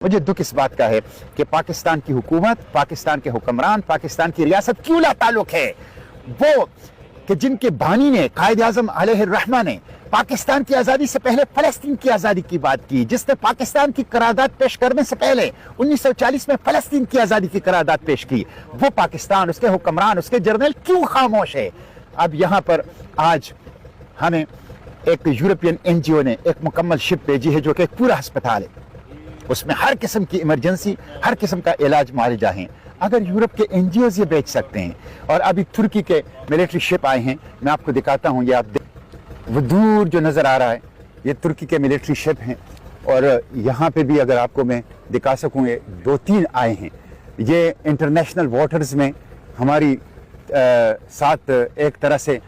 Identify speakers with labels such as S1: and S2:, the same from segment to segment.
S1: मुझे दुख इस बात का है कि पाकिस्तान की हुकूमत, पाकिस्तान के हुक्मरान, पाकिस्तान की रियासत क्यों लाताल्लुक है वो कि जिनके बानी ने कायद आज़म अलैहिर्रहमा ने पाकिस्तान की आज़ादी से पहले फलस्तीन की आज़ादी की बात की, जिसने पाकिस्तान की करारदाद पेश करने से पहले 1940 में फलस्तीन की आज़ादी की करारदाद पेश की, वो पाकिस्तान, उसके हुक्मरान, उसके जर्नल क्यों खामोश है। अब यहाँ पर आज हमें एक यूरोपियन NGO ने एक मुकम्मल शिप भेजी है जो कि एक पूरा अस्पताल है, उसमें हर किस्म की इमरजेंसी, हर किस्म का इलाज मुआलजा है। अगर यूरोप के NGOs ये बेच सकते हैं, और अभी तुर्की के मिलिट्री शिप आए हैं, मैं आपको दिखाता हूँ, ये आप वो दूर जो नज़र आ रहा है ये तुर्की के मिलिट्री शिप हैं, और यहाँ पे भी अगर आपको मैं दिखा सकूँ ये 2-3 आए हैं। ये इंटरनेशनल वाटर्स में हमारी साथ एक तरह से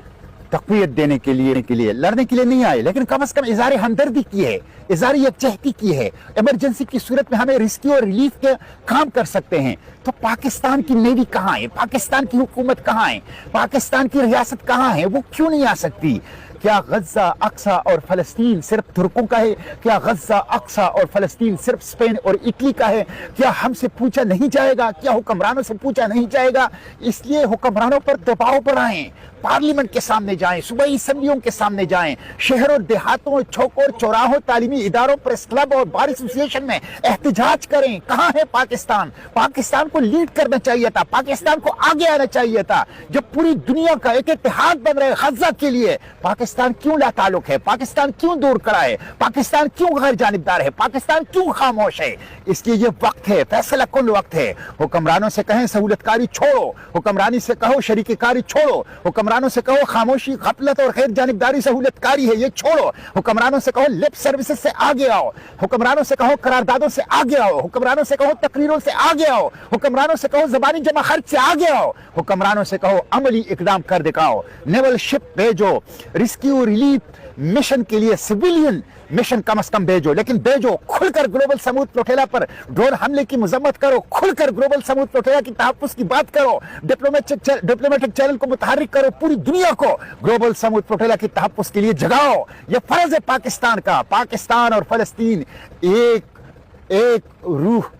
S1: तक़वियत देने के लिए लड़ने के लिए नहीं आए, लेकिन कम से कम इज़हार हमदर्दी की है, इज़हार यकजहती की है। इमरजेंसी की सूरत में हमें रेस्क्यू और रिलीफ के काम कर सकते हैं। तो पाकिस्तान की नेवी कहाँ है, पाकिस्तान की हुकूमत कहाँ है, पाकिस्तान की रियासत कहाँ है, वो क्यों नहीं आ सकती। क्या गज़ा, अक्सा और फ़लस्तीन सिर्फ तुर्कों का है? क्या गज़ा, अक्सा और फ़लस्तीन सिर्फ स्पेन और इटली का है? क्या हमसे पूछा नहीं जाएगा? क्या हुक्मरानों से पूछा नहीं जाएगा? इसलिए हुक्मरानों पर दबाव बनाएं, पार्लियामेंट के सामने जाएं, सूबाई असम्बलियों के सामने जाएं, शहरों, देहातों, चौकों, चौराहों, तालीमी इदारों, प्रेस क्लब और बार एसोसिएशन में एहतजाज करें। कहाँ है पाकिस्तान? पाकिस्तान को लीड करना चाहिए था, पाकिस्तान को आगे आना चाहिए था। जब पूरी दुनिया का एक इत्तेहाद बन रहा है गज़ा के लिए, पाकिस्तान क्यों लाताल्लुक है? पाकिस्तान क्यों दूर खड़ा है? पाकिस्तान क्यों गैर जानिबदार है? पाकिस्तान क्यों खामोश है? इसलिए ये वक्त है, फैसला कुन वक्त है। हुक्मरानों से कहें सहूलतकारी छोड़ो, हुक्मरानी से कहो शरीककारी छोड़ो, हुक्मरानों से कहो खामोशी, गफलत और गैर जानिबदारी सहूलतकारी है, ये छोड़ो। हुक्मरानों से कहो लिप सर्विसेज से आगे आओ, हुक्मरानों से कहो करारदादों से आगे आओ, हुक्मरानों से कहो तकरीरों से आगे आओ, हुक्मरानों से कहो ज़बानी जमा खर्च से आगे आओ, हुक्मरानों से कहो अमली इकदाम कर दिखाओ। नेवल शिप भेजो, रेस्क्यू रिलीफ मिशन के लिए सिविलियन मिशन कम से कम भेजो, लेकिन भेजो खुलकर। ग्लोबल समूद फ्लोटेला पर ड्रोन हमले की मजम्मत करो, खुलकर ग्लोबल समूद फ्लोटेला की तहफ्फुज़ की बात करो, डिप्लोमेटिक चैनल को मुतहर्रिक करो, पूरी दुनिया को ग्लोबल समूद फ्लोटेला की तहफ्फुज़ के लिए जगाओ। यह फर्ज है पाकिस्तान का। पाकिस्तान और फलस्तीन एक रूह,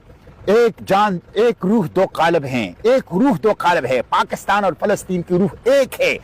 S1: एक जान, एक रूह दो कालब हैं, एक रूह दो कालब है। पाकिस्तान और फलस्तीन की रूह एक है।